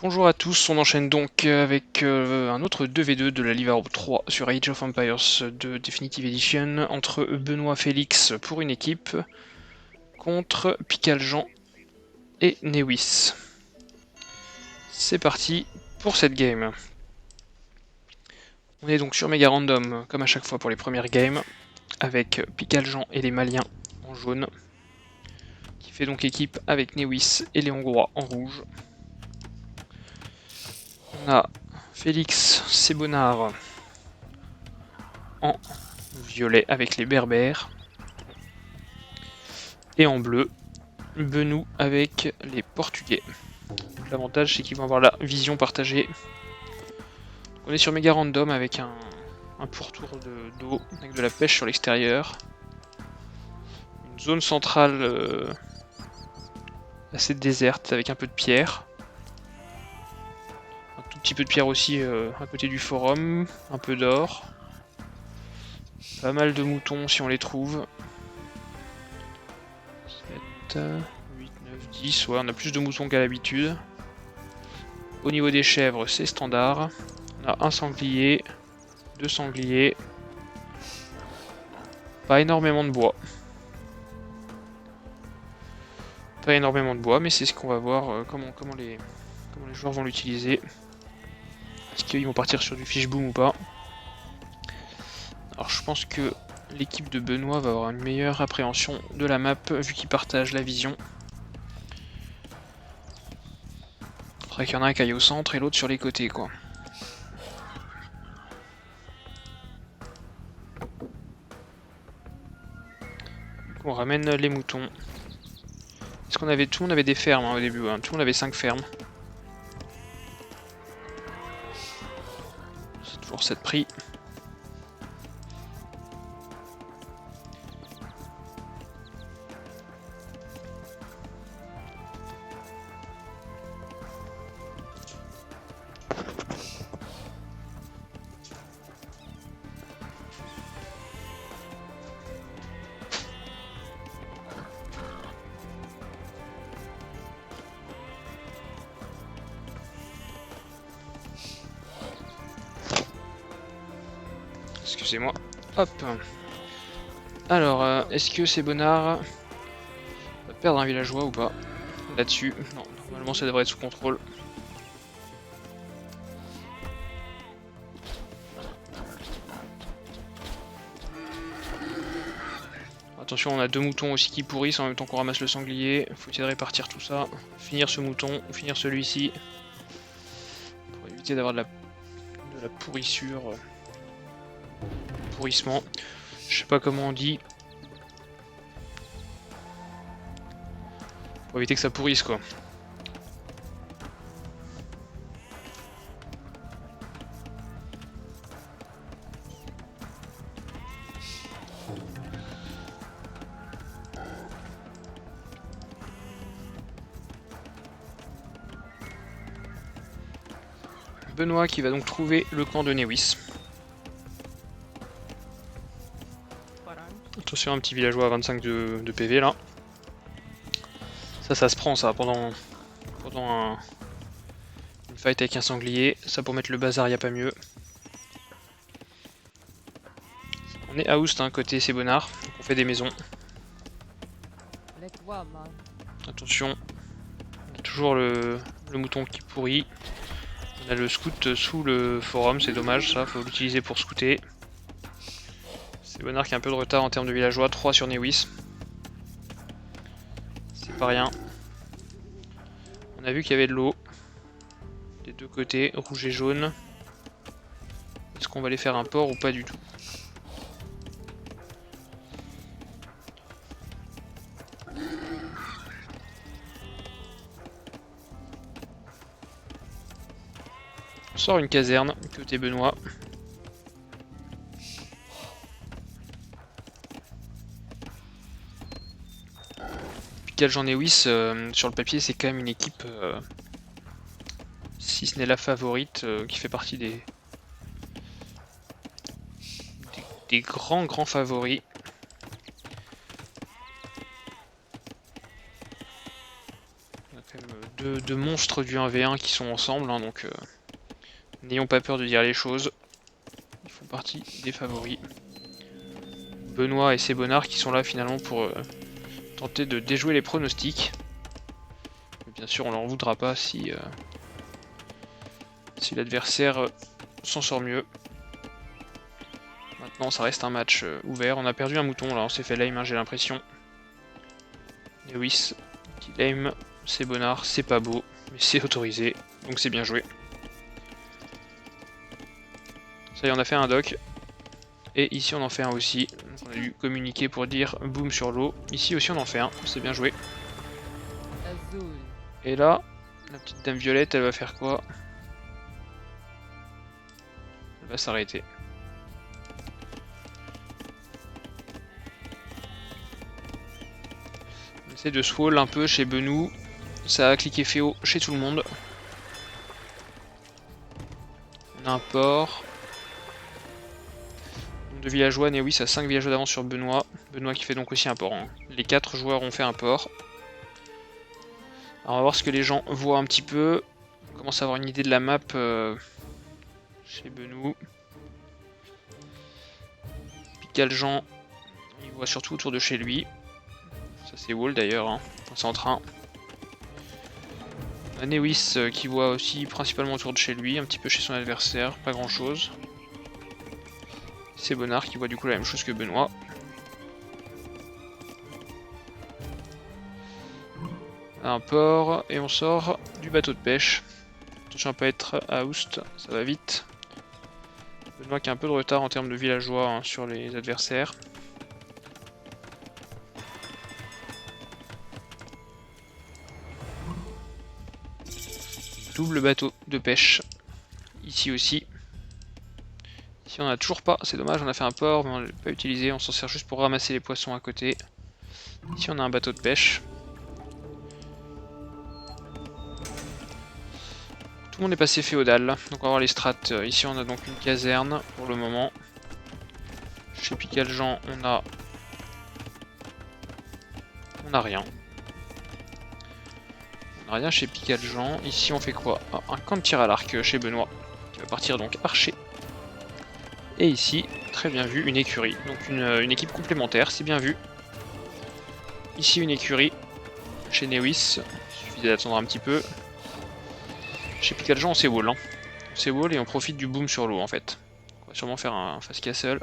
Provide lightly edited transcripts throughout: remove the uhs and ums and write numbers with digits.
Bonjour à tous, on enchaîne donc avec un autre 2v2 de la Live Europe 3 sur Age of Empires de Definitive Edition entre Benoît Félix pour une équipe contre Picaljean et Newis. C'est parti pour cette game. On est donc sur Mega Random comme à chaque fois pour les premières games avec Picaljean et les Maliens en jaune qui fait donc équipe avec Newis et les Hongrois en rouge. On a Félix Sebonard en violet avec les Berbères. Et en bleu, Benou avec les Portugais. L'avantage c'est qu'ils vont avoir la vision partagée. On est sur Mega Random avec un pourtour d'eau avec de la pêche sur l'extérieur. Une zone centrale assez déserte avec un peu de pierre. Un tout petit peu de pierre aussi à côté du forum. Un peu d'or. Pas mal de moutons si on les trouve. 7, 8, 9, 10. Ouais, on a plus de moutons qu'à l'habitude. Au niveau des chèvres, c'est standard. On a un sanglier, deux sangliers. Pas énormément de bois. Pas énormément de bois, mais c'est ce qu'on va voir comment les joueurs vont l'utiliser. Est-ce qu'ils vont partir sur du fishboom ou pas? Alors je pense que l'équipe de Benoît va avoir une meilleure appréhension de la map vu qu'ils partagent la vision. Faudrait qu'il y en a un qui aille au centre et l'autre sur les côtés quoi. Donc on ramène les moutons. Est-ce qu'on avait tout? On avait des fermes au début, hein. Tout on avait 5 fermes. C'est toujours 7 prix. Excusez-moi. Hop. Alors, est-ce que ces bonnards va perdre un villageois ou pas? Là-dessus, non, normalement ça devrait être sous contrôle. Attention, on a deux moutons aussi qui pourrissent en même temps qu'on ramasse le sanglier. Faut essayer de répartir tout ça. Finir ce mouton, ou finir celui-ci. Pour éviter d'avoir de la pourrissure. Pourrissement. Je sais pas comment on dit. Pour éviter que ça pourrisse quoi. Benoît qui va donc trouver le camp de Newis. Attention, un petit villageois à 25 de PV là. Ça se prend ça pendant une fight avec un sanglier. Ça pour mettre le bazar, y a pas mieux. On est à Oust, hein, côté Sebonard, donc on fait des maisons. Attention, on a toujours le mouton qui pourrit. On a le scout sous le forum, c'est dommage ça, faut l'utiliser pour scouter. Sebonard qui a un peu de retard en termes de villageois, 3 sur Newis. C'est pas rien. On a vu qu'il y avait de l'eau des deux côtés, rouge et jaune. Est-ce qu'on va aller faire un port ou pas du tout? On sort une caserne, côté Benoît. Picaljean Newis, sur le papier, c'est quand même une équipe, si ce n'est la favorite, qui fait partie des grands favoris. On a quand même de monstres du 1v1 qui sont ensemble, hein, donc n'ayons pas peur de dire les choses. Ils font partie des favoris. Benoît et Sebonard qui sont là finalement pour tenter de déjouer les pronostics. Mais bien sûr on leur voudra pas si l'adversaire s'en sort mieux. Maintenant ça reste un match ouvert. On a perdu un mouton là, on s'est fait lame, hein, j'ai l'impression. Lewis qui lame Sebonard, c'est pas beau, mais c'est autorisé, donc c'est bien joué. Ça y est, on a fait un dock. Et ici on en fait un aussi. Donc on a dû communiquer pour dire boom sur l'eau. Ici aussi on en fait un, c'est bien joué. Et là, la petite dame violette, elle va faire quoi? Elle va s'arrêter. On essaie de swall un peu chez Benou. Ça a cliqué Féo chez tout le monde. On a un port. De villageois, Newis a 5 villageois d'avance sur Benoît. Benoît qui fait donc aussi un port. Hein. Les 4 joueurs ont fait un port. Alors on va voir ce que les gens voient un petit peu. On commence à avoir une idée de la map chez Benou. Picaljean, il voit surtout autour de chez lui. Ça c'est wall d'ailleurs, hein, en centre 1. On a Newis qui voit aussi principalement autour de chez lui, un petit peu chez son adversaire, pas grand chose. C'est Bonnard qui voit du coup la même chose que Benoît. Un port et on sort du bateau de pêche. Attention à pas être à Oust, ça va vite. Benoît qui a un peu de retard en termes de villageois, hein, sur les adversaires. Double bateau de pêche. Ici aussi. Ici on a toujours pas, c'est dommage, on a fait un port mais on ne l'a pas utilisé, on s'en sert juste pour ramasser les poissons à côté. Ici on a un bateau de pêche. Tout le monde est passé féodal, donc on va voir les strats. Ici on a donc une caserne pour le moment. Chez Picaljean on a rien. On a rien chez Picaljean. Ici on fait quoi? Un camp de tir à l'arc chez Benoît, qui va partir donc archer. Et ici, très bien vu, une écurie. Donc une équipe complémentaire, c'est bien vu. Ici une écurie chez Newis. Il suffisait d'attendre un petit peu. Chez Picaljean on s'est wall. Hein. On s'est wall et on profite du boom sur l'eau en fait. On va sûrement faire un fast castle.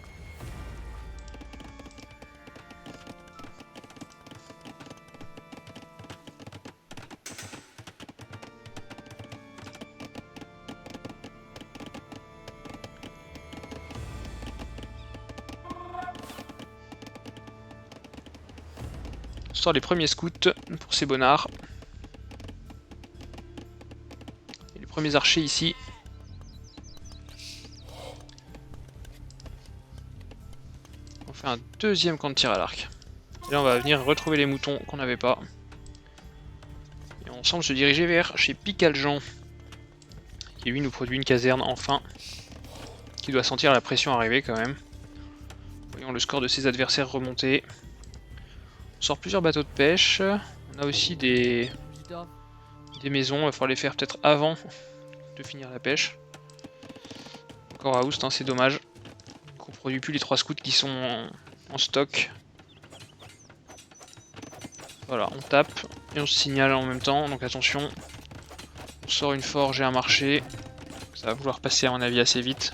On sort les premiers scouts pour ces bonnards. Et les premiers archers ici. On fait un deuxième camp de tir à l'arc. Et là on va venir retrouver les moutons qu'on n'avait pas. Et on semble se diriger vers chez Picaljean. Qui lui nous produit une caserne enfin. Qui doit sentir la pression arriver quand même. Voyons le score de ses adversaires remonter. On sort plusieurs bateaux de pêche. On a aussi des maisons, il va falloir les faire peut-être avant de finir la pêche. Encore à Oust, hein, c'est dommage. On ne produit plus les 3 scouts qui sont en stock. Voilà, on tape et on se signale en même temps, donc attention. On sort une forge et un marché. Ça va vouloir passer à mon avis assez vite.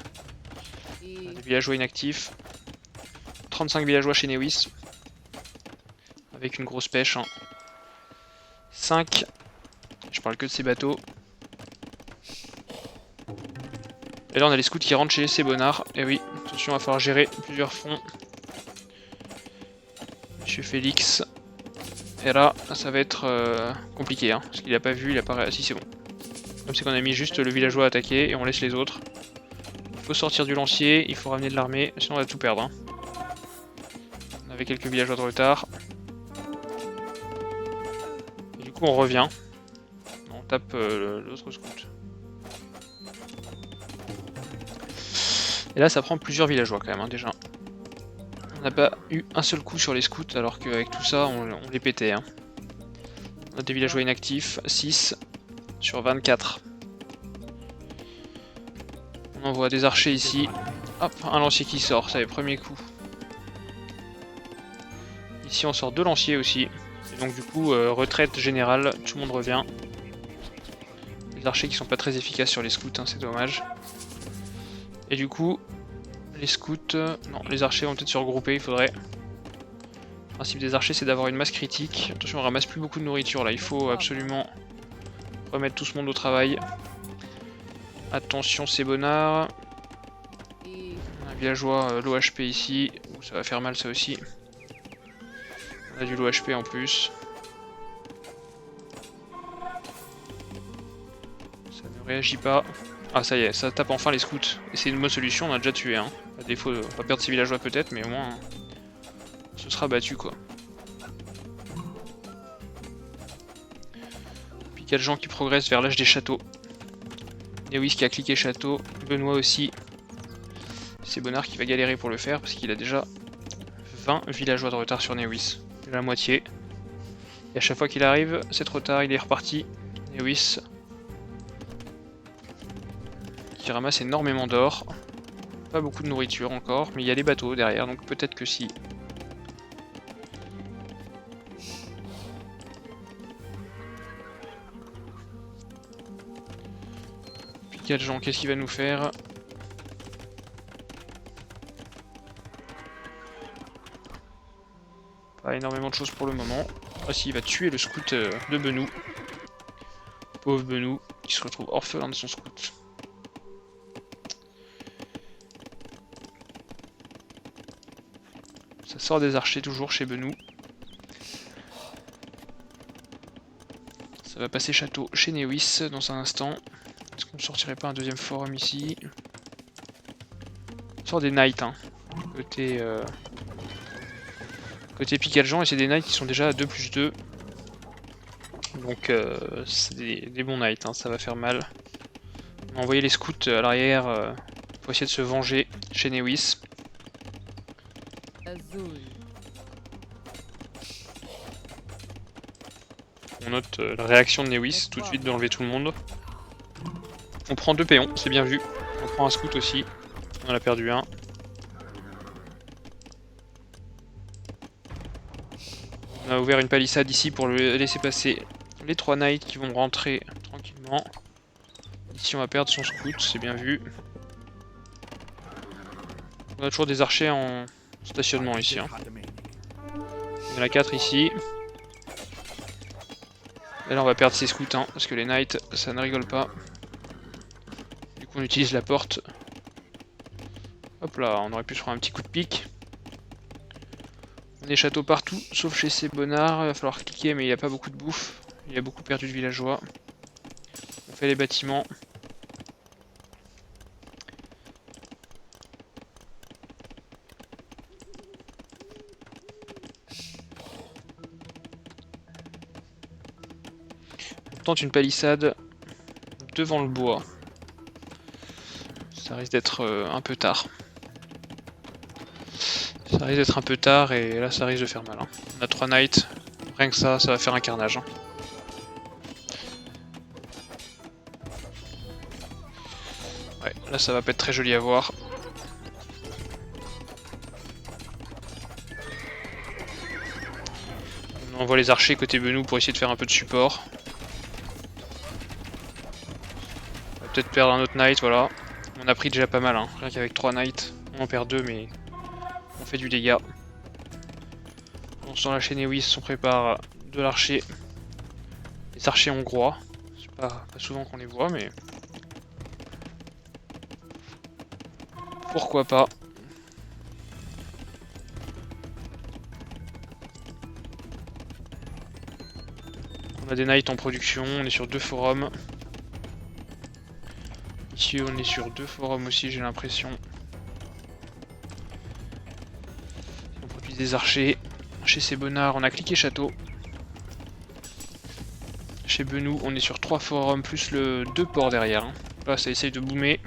On a des villageois inactifs. 35 villageois chez Newis. Avec une grosse pêche. Hein. 5. Je parle que de ces bateaux. Et là on a les scouts qui rentrent chez ces bonnards. Et oui, attention, il va falloir gérer plusieurs fronts. Monsieur Félix. Et là, ça va être compliqué. Hein, parce qu'il a pas vu, il a pas réussi, c'est bon. Comme c'est qu'on a mis juste le villageois à attaquer et on laisse les autres. Il faut sortir du lancier, il faut ramener de l'armée, sinon on va tout perdre. Hein. On avait quelques villageois de retard. Et du coup on revient. On tape l'autre scout. Et là ça prend plusieurs villageois quand même, hein, déjà. On n'a pas eu un seul coup sur les scouts alors qu'avec tout ça on les pétait. Hein. On a des villageois inactifs, 6. sur 24. On envoie des archers ici. Hop, un lancier qui sort, ça est premier coup. Ici on sort 2 lanciers aussi. Et donc du coup, retraite générale, tout le monde revient. Les archers qui sont pas très efficaces sur les scouts, hein, c'est dommage. Et du coup, les scouts... non, les archers vont peut-être se regrouper, il faudrait... Le principe des archers, c'est d'avoir une masse critique. Attention, on ramasse plus beaucoup de nourriture là, il faut absolument remettre tout ce monde au travail. Attention, c'est bonnard. Un villageois, l'OHP ici. Ouh, ça va faire mal ça aussi. On a du l'OHP en plus. Ça ne réagit pas. Ah ça y est, ça tape enfin les scouts. Et c'est une bonne solution, on a déjà tué. Hein. À défaut de pas perdre ses villageois peut-être, mais au moins ce sera battu quoi. Puis 4 gens qui progressent vers l'âge des châteaux. Newis qui a cliqué château, Benoît aussi. C'est Bonnard qui va galérer pour le faire parce qu'il a déjà 20 villageois de retard sur Newis. La moitié. Et à chaque fois qu'il arrive, c'est trop tard, il est reparti. Newis qui ramasse énormément d'or. Pas beaucoup de nourriture encore, mais il y a les bateaux derrière, donc peut-être que si. Puis 4 gens, qu'est-ce qu'il va nous faire? Pas énormément de choses pour le moment. Ah si, il va tuer le scout de Benou. Pauvre Benou, qui se retrouve orphelin de son scout. Ça sort des archers toujours chez Benou. Ça va passer château chez Newis dans un instant. Est-ce qu'on ne sortirait pas un deuxième forum ici? On sort des knights, hein. Côté Picaljean, et c'est des knights qui sont déjà à 2+2. Donc c'est des bons knights, hein, ça va faire mal. On a envoyé les scouts à l'arrière pour essayer de se venger chez Newis. On note la réaction de Newis, tout de suite d'enlever tout le monde. On prend 2 péons, c'est bien vu. On prend un scout aussi, on en a perdu un. On a ouvert une palissade ici pour le laisser passer les 3 knights qui vont rentrer tranquillement. Ici on va perdre son scout, c'est bien vu. On a toujours des archers en stationnement ici. Hein. Il y en a 4 ici. Et là on va perdre ses scouts, hein, parce que les knights ça ne rigole pas. Du coup on utilise la porte. Hop là, on aurait pu se prendre un petit coup de pique. Des châteaux partout, sauf chez ces bonnards. Il va falloir cliquer, mais il n'y a pas beaucoup de bouffe. Il y a beaucoup perdu de villageois. On fait les bâtiments. On tente une palissade devant le bois. Ça risque d'être un peu tard. Ça risque d'être un peu tard et là ça risque de faire mal. Hein. On a 3 knights, rien que ça va faire un carnage. Hein. Ouais, là ça va pas être très joli à voir. On envoie les archers côté Benou pour essayer de faire un peu de support. On va peut-être perdre un autre knight, voilà. On a pris déjà pas mal, hein. Rien qu'avec 3 knights. On en perd 2 mais on fait du dégât. On sent la chaîne Newis, on prépare de l'archer. Les archers hongrois. C'est pas souvent qu'on les voit mais... pourquoi pas. On a des knights en production, on est sur 2 forums. Ici on est sur 2 forums aussi j'ai l'impression. On produit des archers. Chez ces bonnards on a cliqué château. Chez Benou on est sur 3 forums plus le 2 ports derrière. Hein. Là ça essaye de boomer.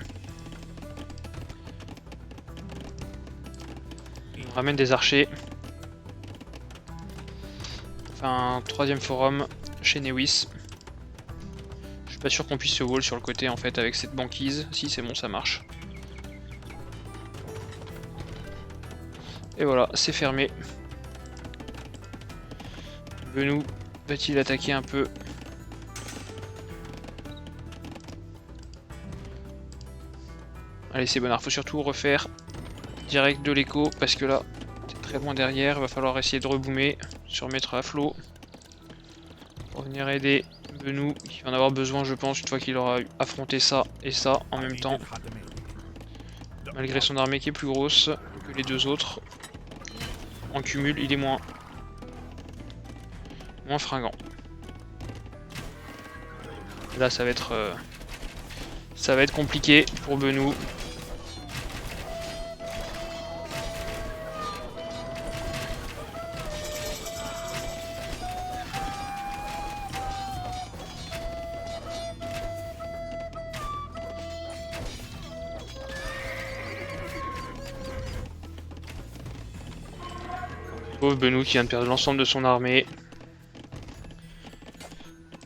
On ramène des archers. Enfin un 3ème forum chez Newis. Je suis pas sûr qu'on puisse se wall sur le côté en fait avec cette banquise. Si c'est bon, ça marche. Et voilà, c'est fermé. Benou va-t-il attaquer un peu? Allez, c'est bon, faut surtout refaire direct de l'écho parce que là, c'est très loin derrière. Il va falloir essayer de reboomer, se remettre à flot pour venir aider Benou qui va en avoir besoin, je pense, une fois qu'il aura affronté ça et ça en même temps. Malgré son armée qui est plus grosse que les deux autres. En cumul, il est moins fringant. Là, ça va être compliqué pour Benou. Pauvre Benou qui vient de perdre l'ensemble de son armée.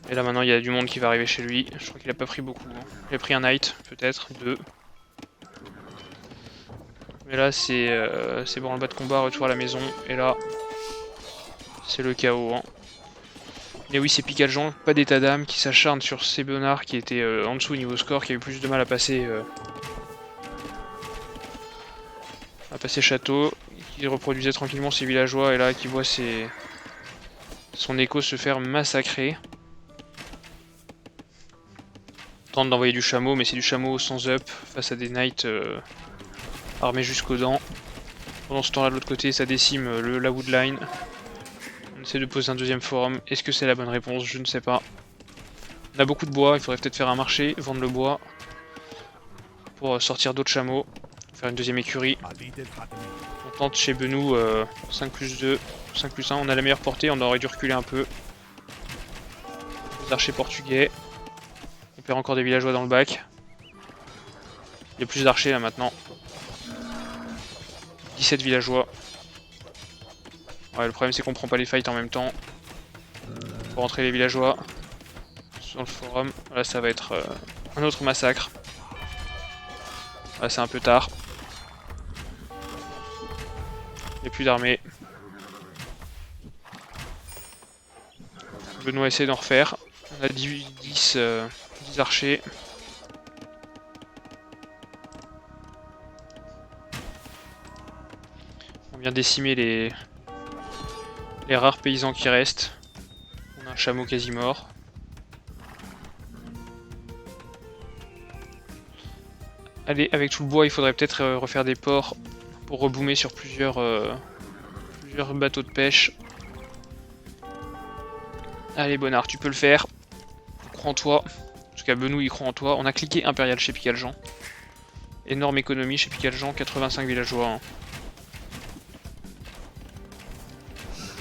Et là maintenant il y a du monde qui va arriver chez lui. Je crois qu'il a pas pris beaucoup. Il a pris un knight, peut-être, 2. Mais là c'est bon, le bas de combat, retour à la maison. Et là, c'est le chaos. Hein. Et oui, c'est Picaljean, pas d'état d'âme, qui s'acharne sur ces Bonnards qui étaient en dessous au niveau score, qui avaient plus de mal à passer château, qui reproduisait tranquillement ses villageois, et là qui voit son écho se faire massacrer. Tente d'envoyer du chameau, mais c'est du chameau sans up face à des knights armés jusqu'aux dents. Pendant ce temps-là, de l'autre côté, ça décime la woodline. On essaie de poser un deuxième forum. Est-ce que c'est la bonne réponse? Je ne sais pas. On a beaucoup de bois, il faudrait peut-être faire un marché, vendre le bois pour sortir d'autres chameaux, faire une deuxième écurie. On tente chez Benou 5+2, 5+1, on a la meilleure portée, on aurait dû reculer un peu. Les archers portugais. On perd encore des villageois dans le bac. Il y a plus d'archers là maintenant. 17 villageois. Ouais, le problème c'est qu'on prend pas les fights en même temps. Pour rentrer les villageois sur le forum. Là ça va être un autre massacre. Là c'est un peu tard. Il n'y a plus d'armée. Benoît essaie d'en refaire. On a 10 archers. On vient décimer les rares paysans qui restent. On a un chameau quasi mort. Allez, avec tout le bois, il faudrait peut-être refaire des ports pour reboomer sur plusieurs bateaux de pêche. Allez, Bonnard, tu peux le faire. Je crois en toi. En tout cas, Benou, il croit en toi. On a cliqué Impérial chez Picaljean. Énorme économie chez Picaljean, 85 villageois. Hein.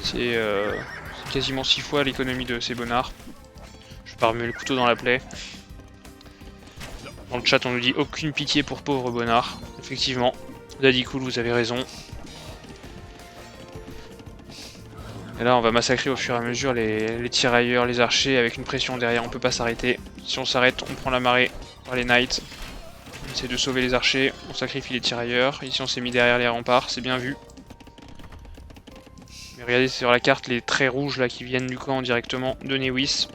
C'est quasiment 6 fois l'économie de ces Bonnards. Je vais pas remuer le couteau dans la plaie. Dans le chat, on nous dit aucune pitié pour pauvre Bonnard. Effectivement, Daddy Cool, vous avez raison. Et là, on va massacrer au fur et à mesure les tirailleurs, les archers, avec une pression derrière, on peut pas s'arrêter. Si on s'arrête, on prend la marée par les knights. On essaie de sauver les archers, on sacrifie les tirailleurs. Ici, on s'est mis derrière les remparts, c'est bien vu. Mais regardez sur la carte les traits rouges là qui viennent du camp directement de Newis.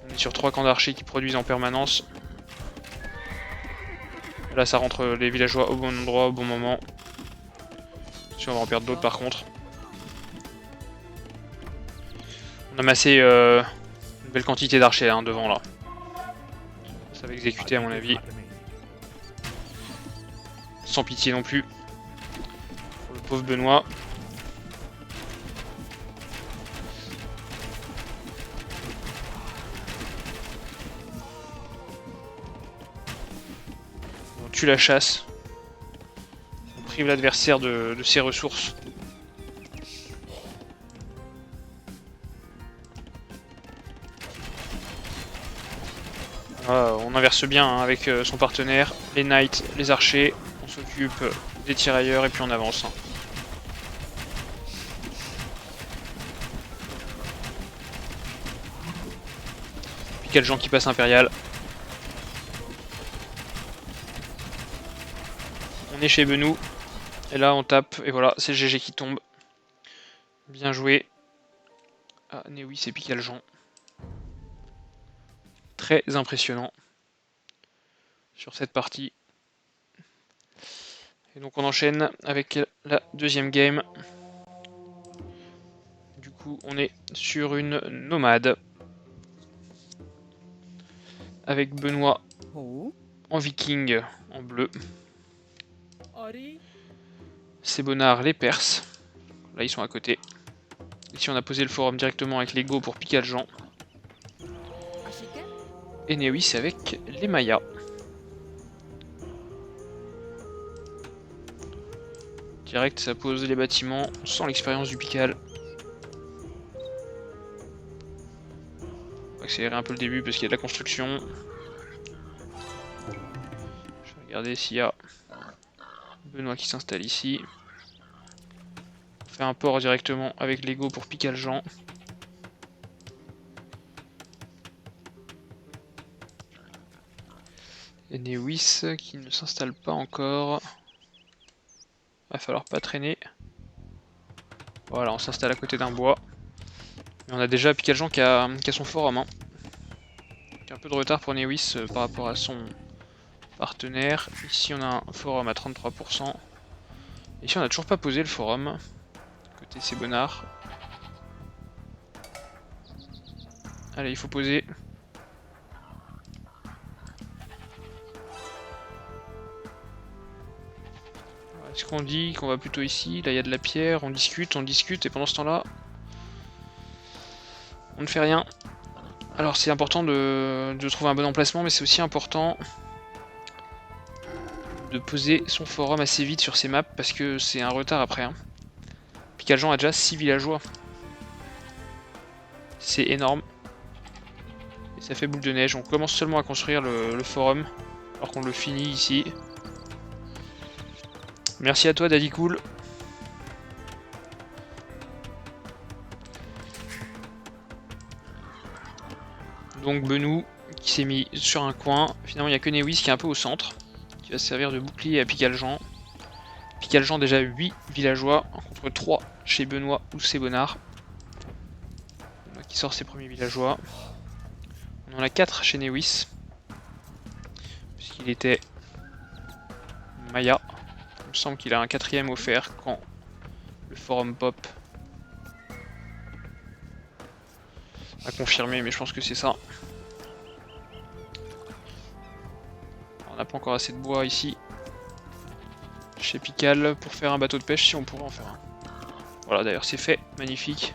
On est sur 3 camps d'archers qui produisent en permanence. Là, ça rentre les villageois au bon endroit, au bon moment. Si on va en perdre d'autres par contre. On a massé une belle quantité d'archers hein, devant là. Ça va exécuter à mon avis. Sans pitié non plus. Pour le pauvre Benoît. On tue la chasse. On prive l'adversaire de ses ressources. On inverse bien hein, avec son partenaire, les knights, les archers, on s'occupe des tirailleurs et puis on avance. Hein. Quel gens qui passe impérial. On est chez Benou. Et là on tape, et voilà, c'est GG qui tombe. Bien joué. Ah, Néoui, c'est Picaljean. Très impressionnant sur cette partie. Et donc on enchaîne avec la deuxième game. Du coup, on est sur une nomade. Avec Benoît en viking en bleu. Sebonard les Perses. Là, ils sont à côté. Ici, on a posé le forum directement avec les Go pour Picaljean. Et Néoui, c'est avec les Mayas. Direct, ça pose les bâtiments sans l'expérience du Pical. On va accélérer un peu le début parce qu'il y a de la construction. Je vais regarder s'il y a Benoît qui s'installe ici. On fait un port directement avec les Go pour Picaljean. Et Néwis qui ne s'installe pas encore. Va falloir pas traîner. Voilà, on s'installe à côté d'un bois. Et on a déjà Picaljean qui a son forum. Hein. Un peu de retard pour Néwis par rapport à son partenaire. Ici on a un forum à 33%. Ici on n'a toujours pas posé le forum. Côté Sebonard. Allez, il faut poser. Est-ce qu'on dit qu'on va plutôt ici? Là il y a de la pierre, on discute, et pendant ce temps-là, on ne fait rien. Alors c'est important de trouver un bon emplacement, mais c'est aussi important de poser son forum assez vite sur ces maps, parce que c'est un retard après. Hein. Picaljean a déjà 6 villageois. C'est énorme. Et ça fait boule de neige. On commence seulement à construire le forum, alors qu'on le finit ici. Merci à toi Daddy Cool. Donc Benou qui s'est mis sur un coin. Finalement il n'y a que Néwis qui est un peu au centre. Qui va servir de bouclier à Picaljean. Picaljean déjà 8 villageois contre 3 chez Benoît ou Sebonard. Qui sort ses premiers villageois. On en a 4 chez Néwis. Puisqu'il était Maya. Il me semble qu'il a un 4ème offert quand le forum pop. À confirmer, mais je pense que c'est ça. On n'a pas encore assez de bois ici. Chez Pical pour faire un bateau de pêche si on pourrait en faire un. Voilà, d'ailleurs c'est fait, magnifique.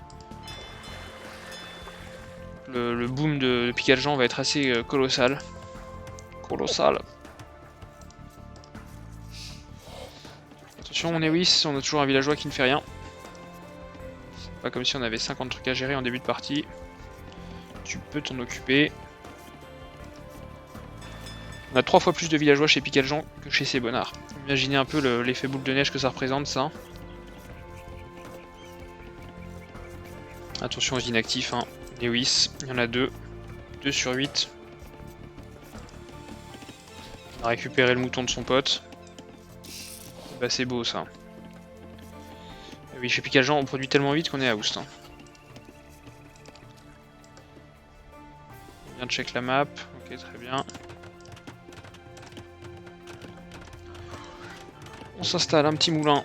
Le boom de Picaljean va être assez colossal. Colossal. Attention, on est Whis, on a toujours un villageois qui ne fait rien. C'est pas comme si on avait 50 trucs à gérer en début de partie. Tu peux t'en occuper. On a 3 fois plus de villageois chez Picaljean que chez Sebonard. Imaginez un peu l'effet boule de neige que ça représente, ça. Attention aux inactifs, hein. Lewis, il y en a 2. 2 sur 8. On a récupéré le mouton de son pote. Bah c'est beau ça. Et oui, chez Picaljean, on produit tellement vite qu'on est à Oust. Hein. On vient de check la map. Ok, très bien. On s'installe un petit moulin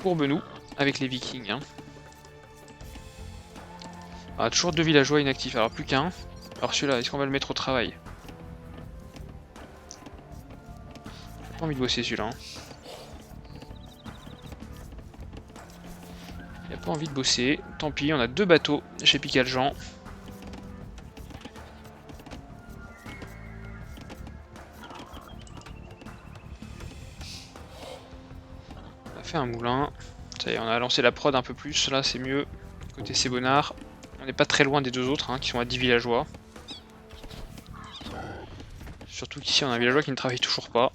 pour Benou avec les Vikings. Hein. Ah, toujours 2 villageois inactifs, alors plus qu'un. Alors celui-là, est-ce qu'on va le mettre au travail? J'ai pas envie de bosser celui-là. Hein. Il a pas envie de bosser. Tant pis, on a 2 bateaux chez Picaljean. On a fait un moulin. Ça y est, on a lancé la prod un peu plus. Là, c'est mieux. Côté Sebonard. On n'est pas très loin des 2 autres, hein, qui sont à 10 villageois. Surtout qu'ici, on a un villageois qui ne travaille toujours pas.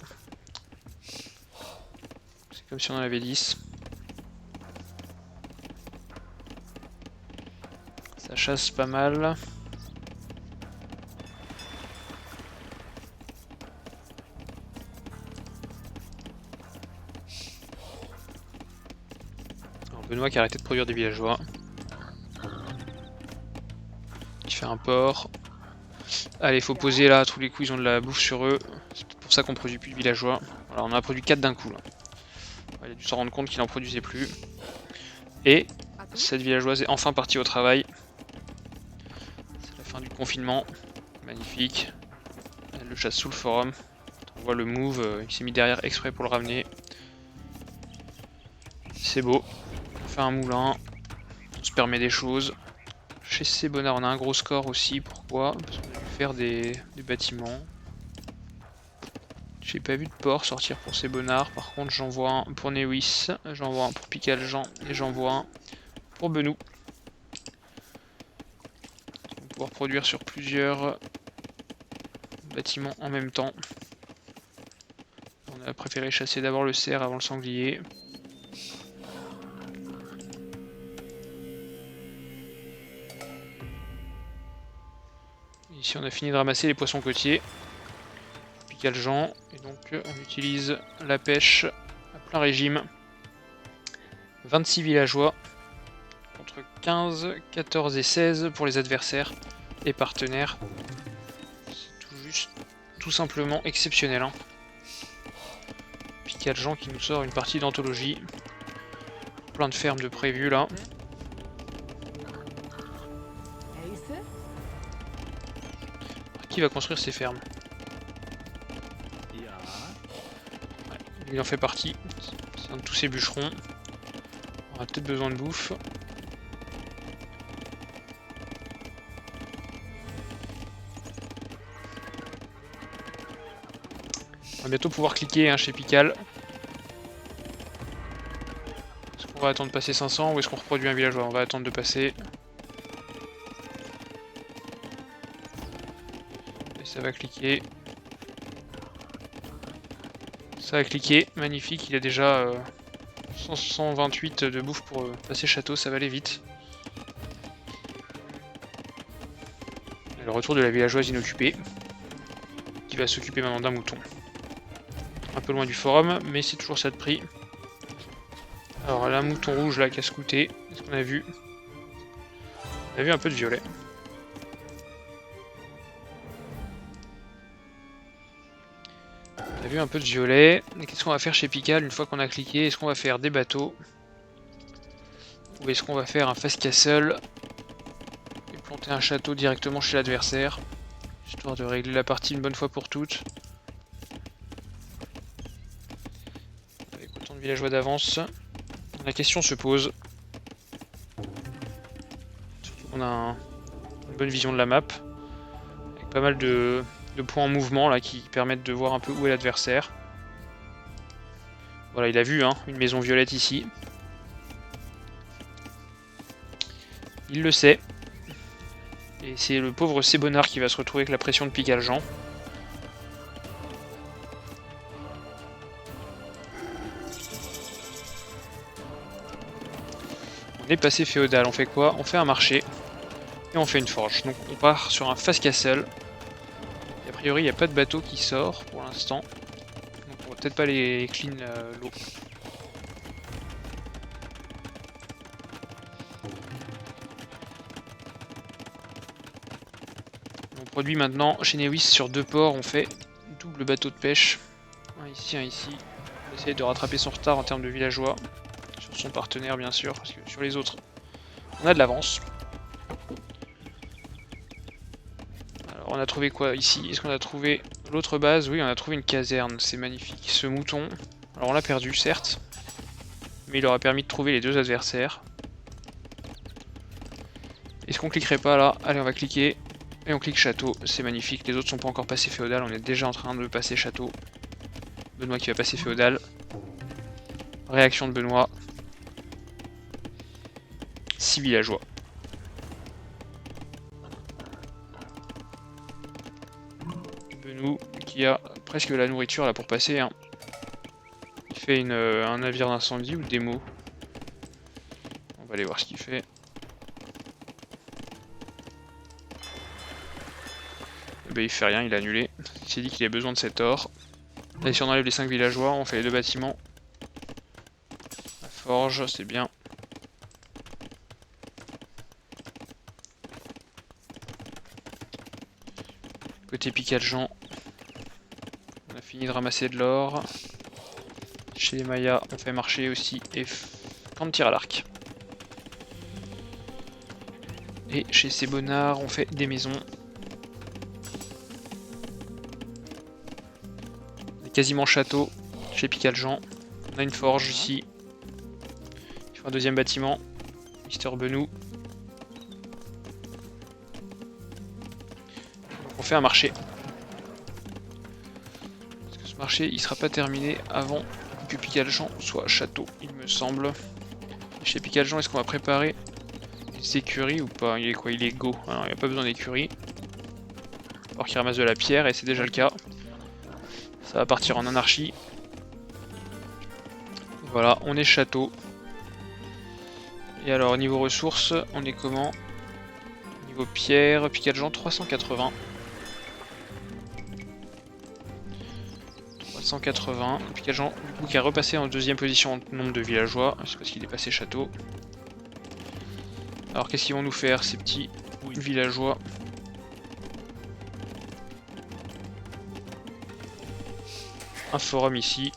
C'est comme si on en avait 10. Ça chasse pas mal. Benoît qui a arrêté de produire des villageois. Qui fait un port. Allez, faut poser là, tous les coups ils ont de la bouffe sur eux. C'est peut-être pour ça qu'on produit plus de villageois. Voilà, on en a produit 4 d'un coup là. Il a dû se rendre compte qu'il n'en produisait plus. Et cette villageoise est enfin partie au travail. C'est la fin du confinement. Magnifique. Elle le chasse sous le forum. On voit le move, il s'est mis derrière exprès pour le ramener. C'est beau. On fait un moulin. On se permet des choses. Chez ces bonnards, on a un gros score aussi. Pourquoi? Parce qu'on a dû faire des bâtiments. J'ai pas vu de port sortir pour ces bonnards. Par contre, j'en vois un pour Newis, j'en vois un pour Picaljean et j'en vois un pour Benou. On va pouvoir produire sur plusieurs bâtiments en même temps. On a préféré chasser d'abord le cerf avant le sanglier. Ici, on a fini de ramasser les poissons côtiers. Picaljean. Et donc, on utilise la pêche à plein régime. 26 villageois. Contre 15, 14 et 16 pour les adversaires et partenaires. C'est tout simplement exceptionnel. Hein. Picaljean qui nous sort une partie d'anthologie. Plein de fermes de prévues là. Qui va construire ces fermes? Ouais, il en fait partie. C'est un de tous ces bûcherons. On aura peut-être besoin de bouffe. On va bientôt pouvoir cliquer hein, chez Pical. Est-ce qu'on va attendre de passer 500 ou est-ce qu'on reproduit un villageois? On va attendre de passer. Et ça va cliquer. Ça va cliquer, magnifique, il a déjà 128 de bouffe pour passer château, ça va aller vite. Et le retour de la villageoise inoccupée, qui va s'occuper maintenant d'un mouton. Un peu loin du forum, mais c'est toujours ça de prix. Alors là, un mouton rouge là qui a scouté, qu'est-ce qu'on a vu? On a vu un peu de violet. On a vu un peu de violet. Et qu'est-ce qu'on va faire chez Pical une fois qu'on a cliqué? Est-ce qu'on va faire des bateaux? Ou est-ce qu'on va faire un fast castle et planter un château directement chez l'adversaire? Histoire de régler la partie une bonne fois pour toutes. Avec autant de villageois d'avance. La question se pose. Surtout qu'on a une bonne vision de la map. Avec pas mal de points en mouvement là qui permettent de voir un peu où est l'adversaire. Voilà, il a vu hein, une maison violette ici. Il le sait. Et c'est le pauvre Sébonard qui va se retrouver avec la pression de Picaljean. On est passé féodal, on fait quoi? On fait un marché. Et on fait une forge. Donc on part sur un fast castle. Et a priori il n'y a pas de bateau qui sort pour l'instant. Donc on va peut-être pas les clean l'eau. On produit maintenant chez Newis sur 2 ports, on fait double bateau de pêche. Un ici, un ici. On va essayer de rattraper son retard en termes de villageois. Sur son partenaire bien sûr, parce que sur les autres, on a de l'avance. Alors on a trouvé quoi ici? Est-ce qu'on a trouvé l'autre base? Oui, on a trouvé une caserne, c'est magnifique. Ce mouton, alors on l'a perdu certes, mais il aura permis de trouver les 2 adversaires. Est-ce qu'on cliquerait pas là? Allez, on va cliquer. Et on clique château, c'est magnifique. Les autres sont pas encore passés féodal, on est déjà en train de passer château. Benoît qui va passer féodal. Réaction de Benoît. 6 villageois. Benoît qui a presque la nourriture là pour passer. Hein. Il fait un navire d'incendie ou démo. On va aller voir ce qu'il fait. Ben, il fait rien, il a annulé. Il s'est dit qu'il avait besoin de cet or. Allez, si on enlève les 5 villageois, on fait les 2 bâtiments. La forge, c'est bien. Côté Picaljan, on a fini de ramasser de l'or. Chez les Mayas, on fait marcher aussi et camp de tir à l'arc. Et chez ces Bonnards, on fait des maisons. On est quasiment château chez Picaljan. On a une forge ici. Il faut un deuxième bâtiment. Mister Benou. On fait un marché. Parce que ce marché, il sera pas terminé avant que Picaljan soit château, il me semble. Et chez Picaljan, est-ce qu'on va préparer des écuries ou pas? Il est quoi? Il est go. Alors, il n'y a pas besoin d'écurie. Alors qu'il ramasse de la pierre, et c'est déjà le cas. Ça va partir en anarchie. Voilà, on est château. Et alors, niveau ressources, on est comment? Niveau pierre, Picaljan 380. 380. Picaljan, du coup, qui a repassé en deuxième position en nombre de villageois. C'est parce qu'il est passé château. Alors, qu'est-ce qu'ils vont nous faire, ces petits villageois? Un forum ici.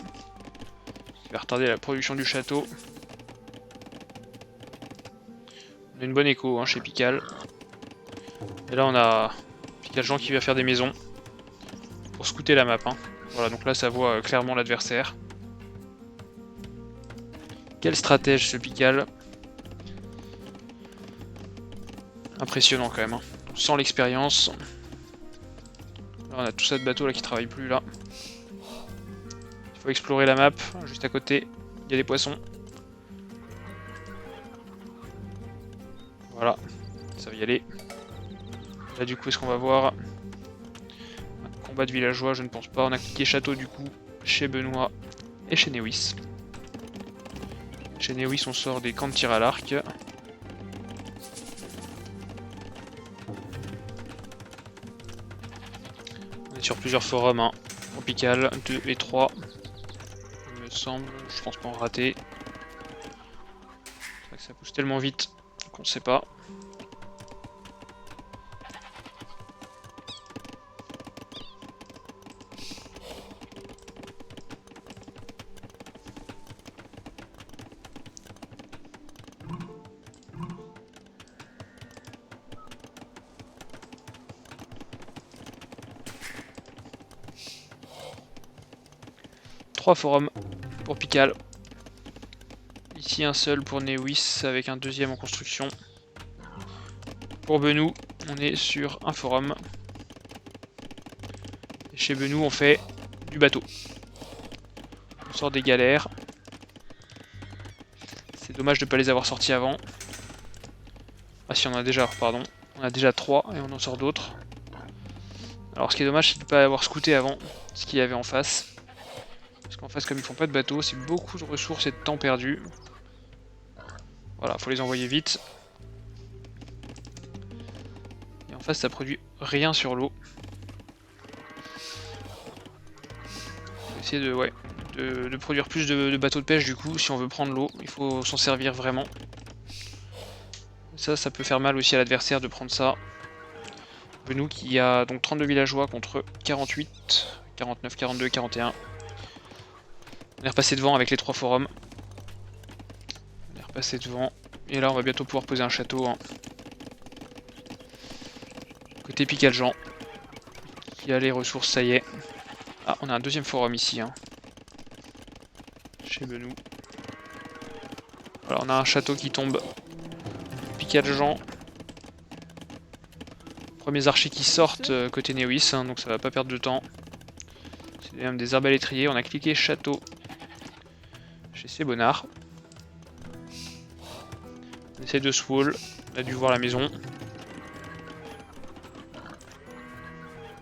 Qui va retarder la production du château. On a une bonne écho hein, chez Pical. Et là, on a Picaljan qui va faire des maisons. Pour scouter la map. Hein. Voilà, donc là ça voit clairement l'adversaire. Quel stratège ce Pical. Impressionnant quand même. Hein. Sans l'expérience. On a tout ça de bateaux là qui travaillent plus là. Il faut explorer la map. Juste à côté, il y a des poissons. Voilà, ça va y aller. Là du coup, est-ce qu'on va voir un combat de villageois? Je ne pense pas. On a cliqué château du coup chez Benoît et chez Newis. Chez Newis, on sort des camps de tir à l'arc. On est sur plusieurs forums, hein. Tropical 2 et 3. Il me semble, je pense pas en rater. C'est vrai que ça pousse tellement vite qu'on ne sait pas. Trois forums pour Pical. Ici un seul pour Newis avec un deuxième en construction. Pour Benou, on est sur un forum. Et chez Benou, on fait du bateau. On sort des galères. C'est dommage de ne pas les avoir sortis avant. Ah si, on en a déjà, pardon. On a déjà 3 et on en sort d'autres. Alors ce qui est dommage, c'est de ne pas avoir scouté avant ce qu'il y avait en face. Parce qu'en face, comme ils font pas de bateau, c'est beaucoup de ressources et de temps perdu. Voilà, faut les envoyer vite. Et en face, ça produit rien sur l'eau. Essayer de produire plus de bateaux de pêche du coup, si on veut prendre l'eau, il faut s'en servir vraiment. Ça peut faire mal aussi à l'adversaire de prendre ça. Benou qui a donc 32 villageois contre 48, 49, 42, 41. On est repassé devant avec les 3 forums. On est repassé devant. Et là on va bientôt pouvoir poser un château. Hein. Côté Picaljan. Qui a les ressources, ça y est. Ah, on a un deuxième forum ici. Hein. Chez Benou. Voilà, on a un château qui tombe. Picaljan. Premiers archers qui sortent côté Newis, hein, donc ça va pas perdre de temps. C'est même des arbalétriers. On a cliqué château chez ces Bonnards. On essaie de se wall. On a dû voir la maison.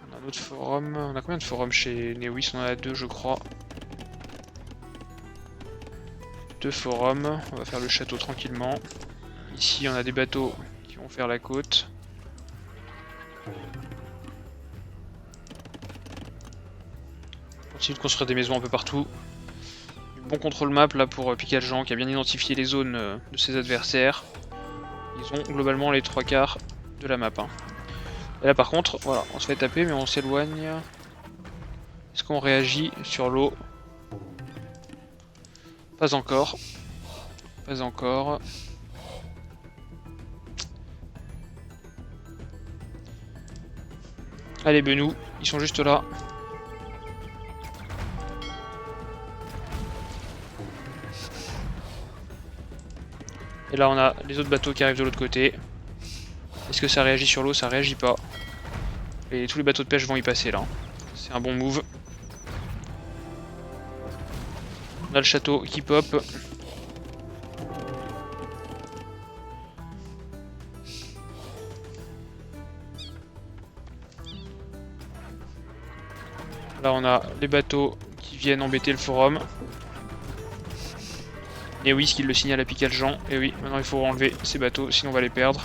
On a un autre forum. On a combien de forums chez Newis? On en a 2 je crois. 2 forums. On va faire le château tranquillement. Ici on a des bateaux qui vont faire la côte. On continue de construire des maisons un peu partout. Bon contrôle map là pour Picaljan qui a bien identifié les zones de ses adversaires. Ils ont globalement les 3 quarts de la map. Hein. Et là par contre, voilà, on se fait taper mais on s'éloigne. Est-ce qu'on réagit sur l'eau? Pas encore. Pas encore. Allez Benou, ils sont juste là. Et là on a les autres bateaux qui arrivent de l'autre côté. Est-ce que ça réagit sur l'eau? Ça réagit pas. Et tous les bateaux de pêche vont y passer là. C'est un bon move. On a le château qui pop. Là on a les bateaux qui viennent embêter le forum. Et oui, ce qu'il le signale à Picaljean. Et oui, maintenant il faut enlever ces bateaux, sinon on va les perdre.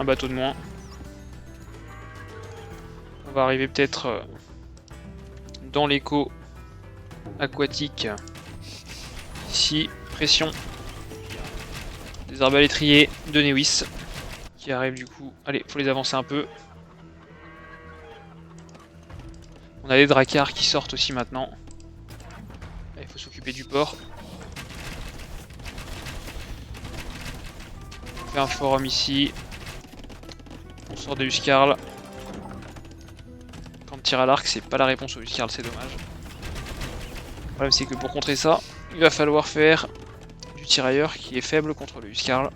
Un bateau de moins. On va arriver peut-être dans l'écho aquatique. Ici, pression des arbalétriers de Newis qui arrivent du coup. Allez, faut les avancer un peu. On a des dracars qui sortent aussi maintenant. Il faut s'occuper du port. On fait un forum ici. On sort des Huscarls. Quand on tire à l'arc, c'est pas la réponse aux Huscarls, c'est dommage. Le problème c'est que pour contrer ça, il va falloir faire du tirailleur qui est faible contre le Huscarl.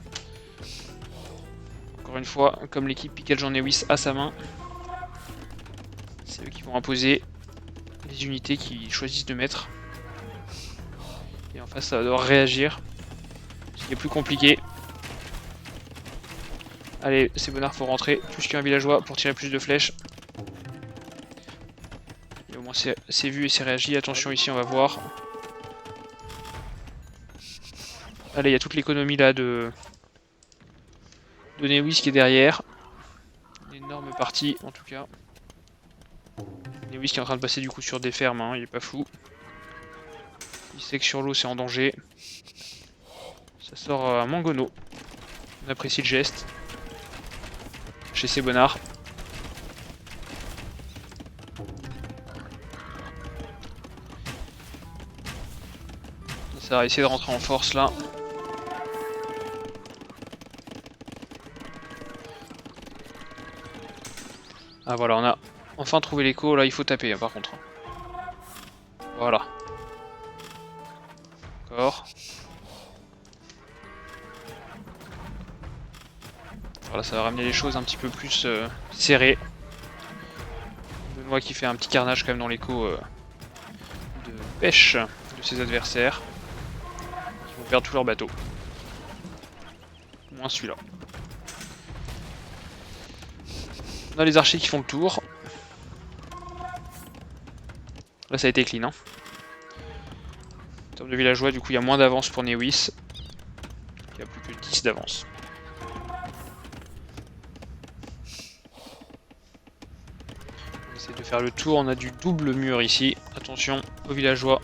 Encore une fois, comme l'équipe Picaljean Newis a sa main, c'est eux qui vont imposer les unités qu'ils choisissent de mettre. Et en face, ça va devoir réagir. Ce qui est plus compliqué. Allez, c'est Bonnard, faut rentrer. Plus qu'un villageois pour tirer plus de flèches. Et au moins, c'est vu et c'est réagi. Attention, ici, on va voir. Allez, il y a toute l'économie là de Newis qui est derrière. Une énorme partie, en tout cas. Newis qui est en train de passer du coup sur des fermes, hein, il est pas fou. Il sait que sur l'eau c'est en danger. Ça sort un Mangono. On apprécie le geste. Chez ces bonnards. Ça va essayer de rentrer en force là. Ah voilà, on a enfin trouvé l'écho, là il faut taper hein, par contre. Voilà. Encore. Voilà, ça va ramener les choses un petit peu plus serrées. Benoît qui fait un petit carnage quand même dans l'écho de pêche de ses adversaires. Qui vont perdre tous leurs bateaux. Moins celui-là. On a les archers qui font le tour. Là ça a été clean. Hein. En termes de villageois, du coup il y a moins d'avance pour Newis. Il y a plus que 10 d'avance. On essaie de faire le tour, on a du double mur ici. Attention aux villageois.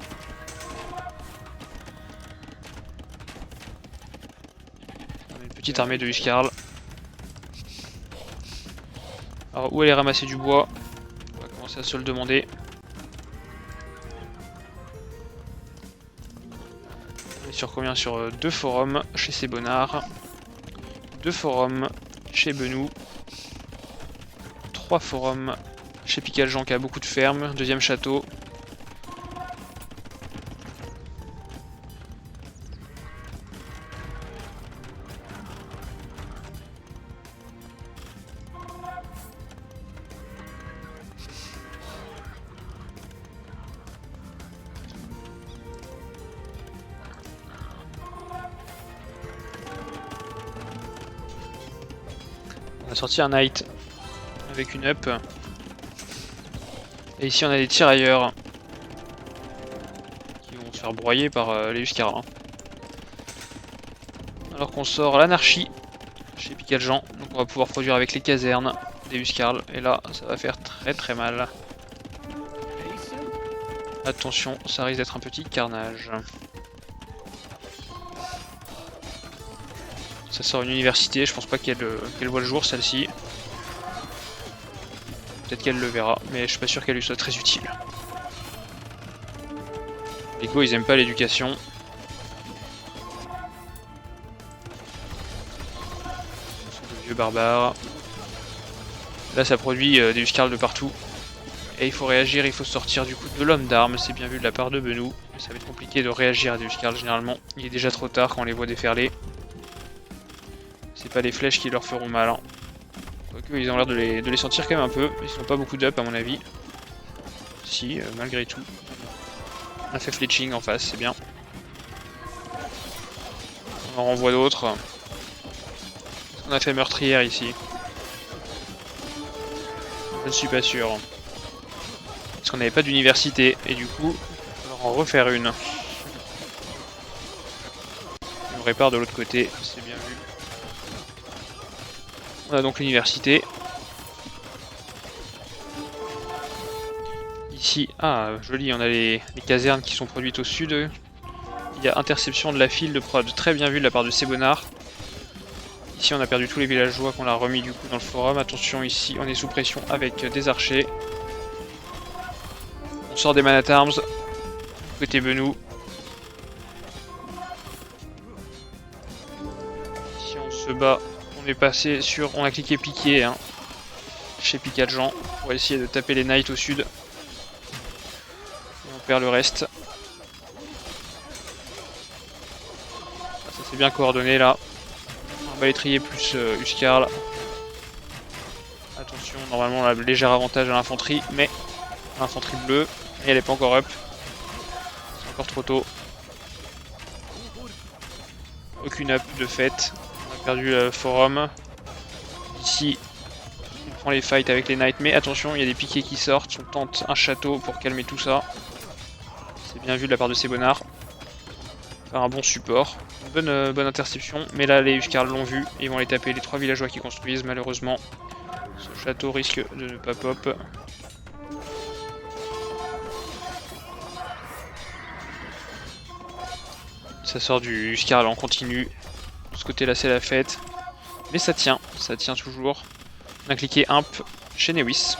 On a une petite armée de Huscarls. Alors où aller ramasser du bois? On va commencer à se le demander. On est sur combien? Sur 2 forums chez ces bonnards. 2 forums chez Benou. 3 forums chez Picaljean qui a beaucoup de fermes. Deuxième château. On a sorti un knight avec une up. Et ici on a des tirailleurs qui vont se faire broyer par les Huscarls. Hein. Alors qu'on sort l'anarchie chez Picaljean. Donc on va pouvoir produire avec les casernes des Huscarls. Et là ça va faire très mal. Attention, ça risque d'être un petit carnage. Ça sort une université, je pense pas qu'elle voit le jour celle-ci. Peut-être qu'elle le verra, mais je suis pas sûr qu'elle lui soit très utile. Les Go, ils aiment pas l'éducation. Ce sont de vieux barbares. Là, ça produit des Huskarls de partout. Et il faut réagir, il faut sortir du coup de l'homme d'armes, c'est bien vu de la part de Benou. Mais ça va être compliqué de réagir à des Huskarls généralement. Il est déjà trop tard quand on les voit déferler. C'est pas les flèches qui leur feront mal. Hein. Quoique ils ont l'air de les sentir quand même un peu. Ils n'ont pas beaucoup d'up à mon avis. Si, malgré tout. On a fait fletching en face, c'est bien. On en renvoie d'autres. On a fait meurtrière ici. Je ne suis pas sûr. Parce qu'on n'avait pas d'université. Et du coup, on va en refaire une. On répare de l'autre côté, c'est bien vu. On a donc l'université. Ici, ah joli, on a les casernes qui sont produites au sud. Il y a interception de la file de prod, très bien vu de la part de Sebonard. Ici on a perdu tous les villageois qu'on l'a remis du coup dans le forum. Attention, ici on est sous pression avec des archers. On sort des man at arms. Côté Benou. Si on se bat, on est passé sur... On a cliqué piqué hein, chez Picadjan pour essayer de taper les knights au sud. Et on perd le reste. Ça c'est bien coordonné là. On va étrier plus Huskarl. Attention, normalement on a un léger avantage à l'infanterie, mais l'infanterie bleue, et elle n'est pas encore up. C'est encore trop tôt. Aucune up de fait. On a perdu le forum. Ici, on prend les fights avec les knights, mais attention, il y a des piquets qui sortent. On tente un château pour calmer tout ça. C'est bien vu de la part de Sebonard. Faire un bon support. Bonne interception, mais là les Huskarls l'ont vu, ils vont les taper, les 3 villageois qui construisent malheureusement. Ce château risque de ne pas pop. Ça sort du Huskarl en continu. De ce côté là c'est la fête. Mais ça tient toujours. On a cliqué imp chez Newis.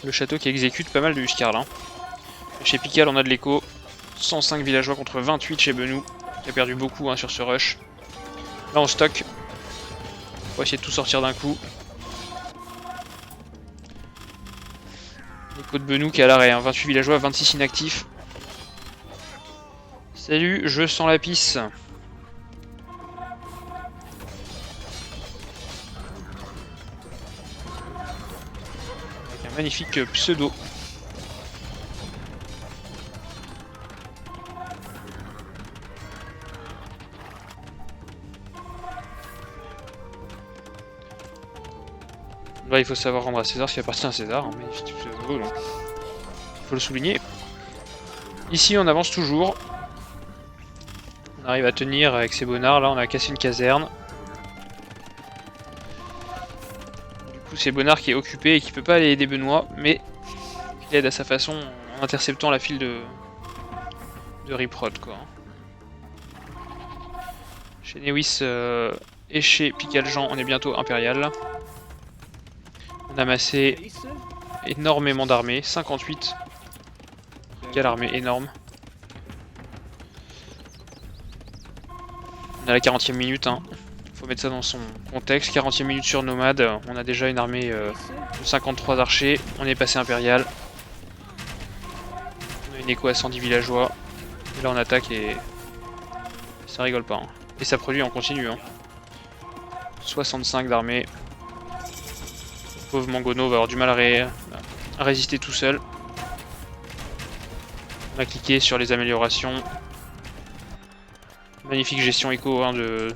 Le château qui exécute pas mal de Huskarl. Hein. Chez Pical on a de l'écho. 105 villageois contre 28 chez Benou. Qui a perdu beaucoup hein, sur ce rush. Là on stocke. On va essayer de tout sortir d'un coup. L'écho de Benou qui est à l'arrêt. Hein. 28 villageois, 26 inactifs. Salut, je sens la pisse. Magnifique pseudo. Là, il faut savoir rendre à César ce qui appartient à César, hein, magnifique pseudo, donc. Faut le souligner. Ici, on avance toujours. On arrive à tenir avec ces bonnards. Là, on a cassé une caserne. C'est Bonnard qui est occupé et qui peut pas aller aider Benoît, mais il aide à sa façon en interceptant la file de Riprod quoi. Chez Newis et chez Picaljan on est bientôt impérial. On a amassé énormément d'armées, 58. Quelle armée énorme. On a la 40e minute hein. Faut mettre ça dans son contexte. 40e minute sur Nomade, on a déjà une armée de 53 archers, on est passé impérial. On a une écho à 110 villageois. Et là on attaque et ça rigole pas. Hein. Et ça produit en continu. Hein. 65 d'armée. Le pauvre Mangono va avoir du mal à résister tout seul. On a cliqué sur les améliorations. Magnifique gestion écho hein, de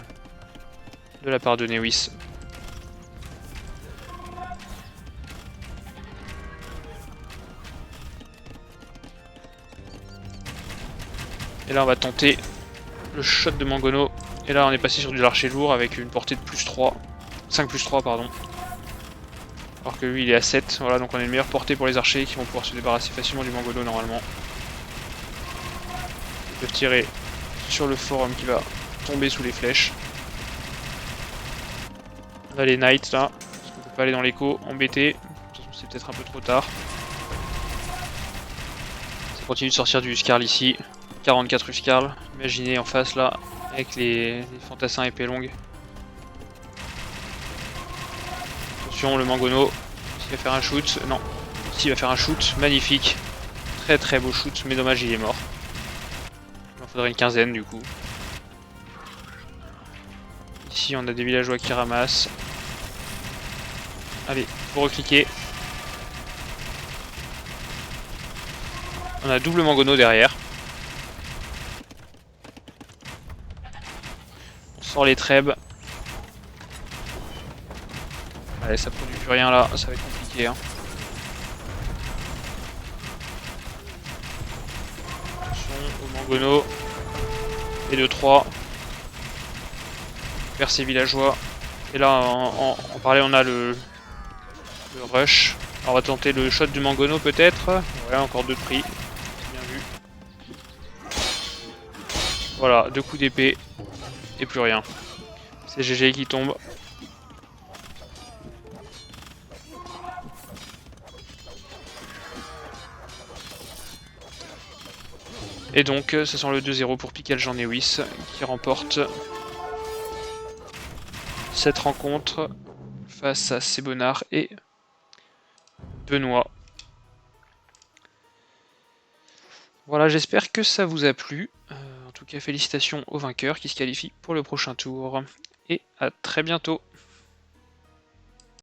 la part de Newis. Et là on va tenter le shot de Mangono. Et là on est passé sur de l'archer lourd avec une portée de plus 3. 5 plus 3 pardon. Alors que lui il est à 7. Voilà donc on a une meilleure portée pour les archers qui vont pouvoir se débarrasser facilement du Mangono normalement. Ils peuvent tirer sur le forum qui va tomber sous les flèches. On a les knights là, parce qu'on peut pas aller dans l'écho, embêté. De toute façon c'est peut-être un peu trop tard. Ça continue de sortir du Huskarl ici. 44 Huskarl. Imaginez en face là, avec les fantassins épée longue. Attention le Mangono, s'il va faire un shoot, non, s'il va faire un shoot, magnifique. Très très beau shoot, mais dommage il est mort. Il en faudrait une quinzaine du coup. Ici on a des villageois qui ramassent. Allez, faut recliquer. On a double Mangono derrière. On sort les trèbes. Allez, ça produit plus rien là, ça va être compliqué. Hein. Attention au Mangono. Et 2-3. Vers ces villageois. Et là, en parallèle, on a le rush. Alors, on va tenter le shot du Mangono peut-être. Ouais, encore 2 de prix. Bien vu. Voilà, 2 coups d'épée. Et plus rien. C'est GG qui tombe. Et donc, ça sent le 2-0 pour Pikal Jean Newis qui remporte cette rencontre face à Sebonard et Benoît. Voilà, j'espère que ça vous a plu. En tout cas, félicitations aux vainqueurs qui se qualifient pour le prochain tour. Et à très bientôt.